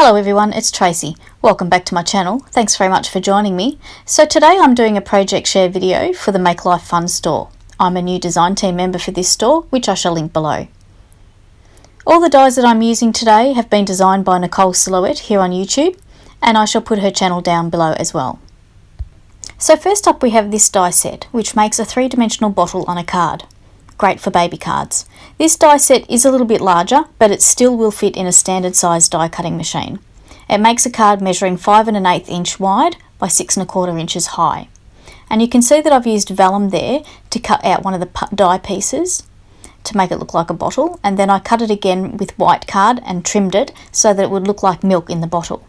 Hello everyone, it's Tracy. Welcome back to my channel. Thanks very much for joining me. So today I'm doing a project share video for the Make Life Fun store. I'm a new design team member for this store, which I shall link below. All the dies that I'm using today have been designed by Nicole Silhouette here on YouTube, and I shall put her channel down below as well. So first up we have this die set, which makes a three-dimensional bottle on a card. Great for baby cards. This die set is a little bit larger, but it still will fit in a standard size die cutting machine. It makes a card measuring 5 1/8 inch wide by 6 1/4 inches high. And you can see that I've used vellum there to cut out one of the die pieces to make it look like a bottle, and then I cut it again with white card and trimmed it so that it would look like milk in the bottle.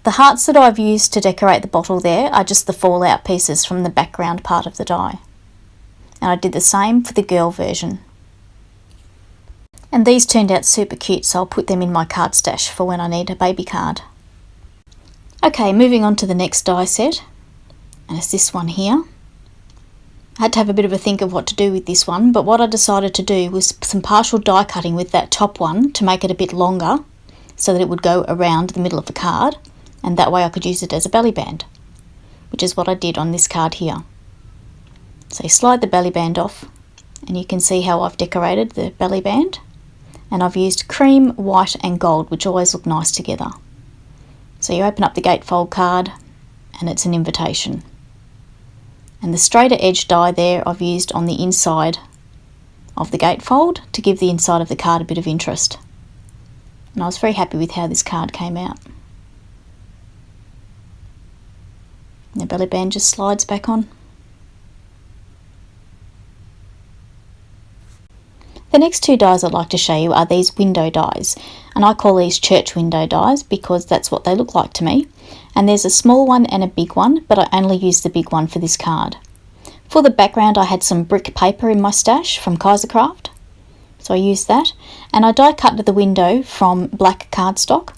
The hearts that I've used to decorate the bottle there are just the fallout pieces from the background part of the die. And I did the same for the girl version. And these turned out super cute, so I'll put them in my card stash for when I need a baby card. Okay, moving on to the next die set, and it's this one here. I had to have a bit of a think of what to do with this one, but what I decided to do was some partial die cutting with that top one to make it a bit longer so that it would go around the middle of the card, and that way I could use it as a belly band, which is what I did on this card here. So you slide the belly band off and you can see how I've decorated the belly band, and I've used cream, white and gold, which always look nice together. So you open up the Gatefold card and it's an invitation, and the straighter edge die there I've used on the inside of the Gatefold to give the inside of the card a bit of interest, and I was very happy with how this card came out. And the belly band just slides back on. The next two dies I'd like to show you are these window dies, and I call these church window dies because that's what they look like to me. And there's a small one and a big one, but I only used the big one for this card. For the background I had some brick paper in my stash from Kaisercraft, so I used that, and I die cut the window from black cardstock,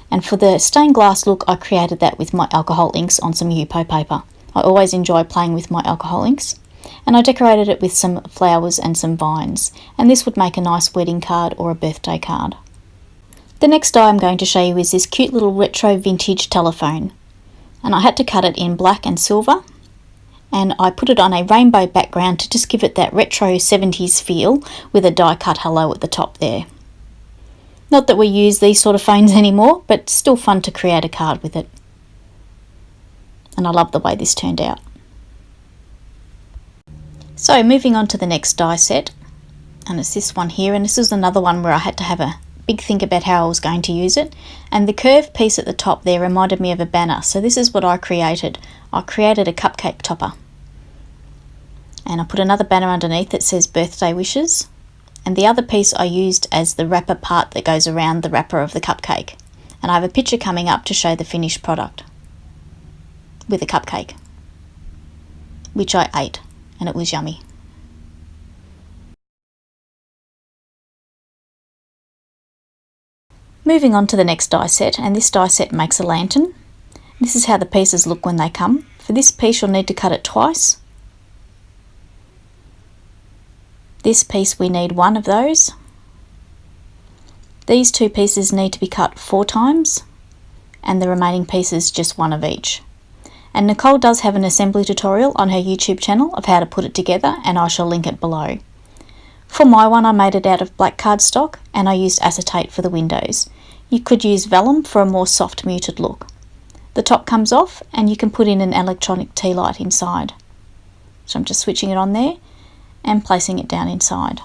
and for the stained glass look I created that with my alcohol inks on some Yupo paper. I always enjoy playing with my alcohol inks. And I decorated it with some flowers and some vines, and this would make a nice wedding card or a birthday card. The next die I'm going to show you is this cute little retro vintage telephone, and I had to cut it in black and silver, and I put it on a rainbow background to just give it that retro 70s feel with a die cut hello at the top there. Not that we use these sort of phones anymore, but still fun to create a card with it. And I love the way this turned out. So moving on to the next die set, and it's this one here, and this is another one where I had to have a big think about how I was going to use it, and the curved piece at the top there reminded me of a banner, so this is what I created. I created a cupcake topper, and I put another banner underneath that says birthday wishes, and the other piece I used as the wrapper part that goes around the wrapper of the cupcake, and I have a picture coming up to show the finished product with the cupcake, which I ate. And it was yummy. Moving on to the next die set, and this die set makes a lantern. This is how the pieces look when they come. For this piece you'll need to cut it twice. This piece we need one of those. These two pieces need to be cut 4 times, and the remaining pieces just one of each. And Nicole does have an assembly tutorial on her YouTube channel of how to put it together, and I shall link it below. For my one I made it out of black cardstock, and I used acetate for the windows. You could use vellum for a more soft muted look. The top comes off and you can put in an electronic tea light inside. So I'm just switching it on there and placing it down inside.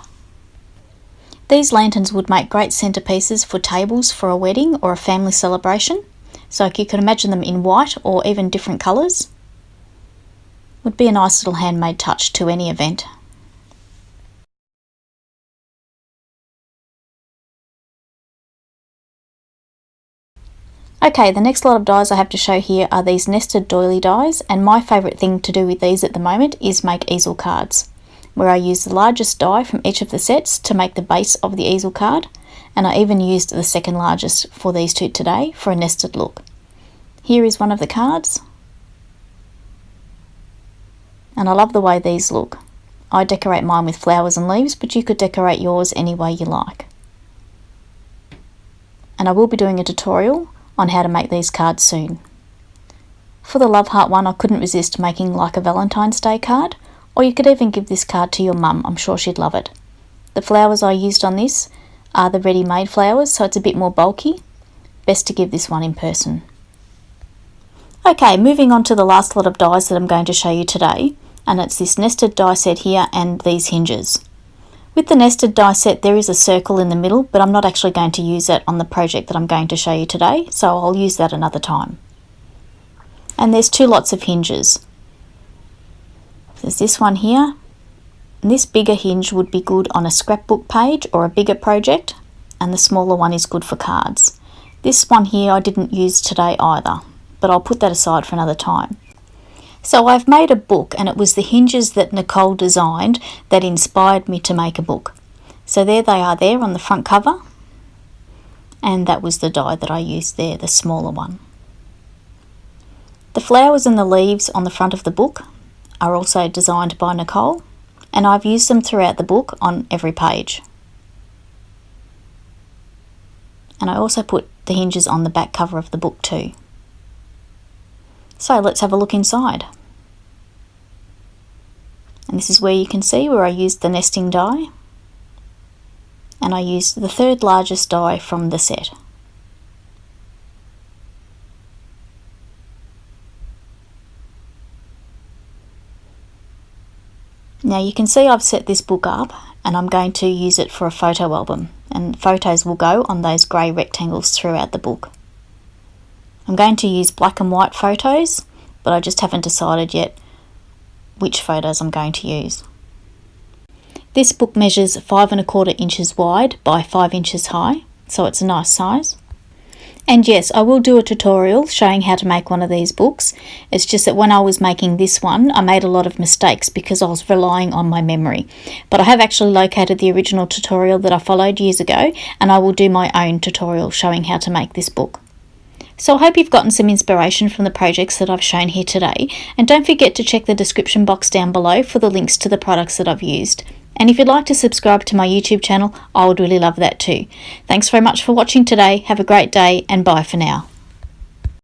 These lanterns would make great centerpieces for tables for a wedding or a family celebration. So you could imagine them in white or even different colours. Would be a nice little handmade touch to any event. Okay, the next lot of dies I have to show here are these nested doily dies, and my favourite thing to do with these at the moment is make easel cards, where I use the largest die from each of the sets to make the base of the easel card, and I even used the second largest for these two today for a nested look. Here is one of the cards, and I love the way these look. I decorate mine with flowers and leaves, but you could decorate yours any way you like. and I will be doing a tutorial on how to make these cards soon. For the love heart one, I couldn't resist making like a Valentine's Day card, or you could even give this card to your mum. I'm sure she'd love it. The flowers I used on this are the ready-made flowers, so it's a bit more bulky. Best to give this one in person. Okay, moving on to the last lot of dies that I'm going to show you today, and it's this nested die set here and these hinges. With the nested die set there is a circle in the middle, but I'm not actually going to use that on the project that I'm going to show you today, so I'll use that another time. And there's two lots of hinges. There's this one here, and this bigger hinge would be good on a scrapbook page or a bigger project, and the smaller one is good for cards. This one here I didn't use today either, but I'll put that aside for another time. So I've made a book, and it was the hinges that Nicole designed that inspired me to make a book. So there they are there on the front cover, and that was the die that I used there, the smaller one. The flowers and the leaves on the front of the book are also designed by Nicole, and I've used them throughout the book on every page. And I also put the hinges on the back cover of the book too. So let's have a look inside. And this is where you can see where I used the nesting die, and I used the third largest die from the set. Now you can see I've set this book up, and I'm going to use it for a photo album, and photos will go on those grey rectangles throughout the book. I'm going to use black and white photos, but I just haven't decided yet which photos I'm going to use. This book measures 5¼ inches wide by 5 inches high, so it's a nice size. And yes, I will do a tutorial showing how to make one of these books. It's just that when I was making this one, I made a lot of mistakes because I was relying on my memory. But I have actually located the original tutorial that I followed years ago, and I will do my own tutorial showing how to make this book. So I hope you've gotten some inspiration from the projects that I've shown here today, and don't forget to check the description box down below for the links to the products that I've used. And if you'd like to subscribe to my YouTube channel, I would really love that too. Thanks very much for watching today. Have a great day, and bye for now.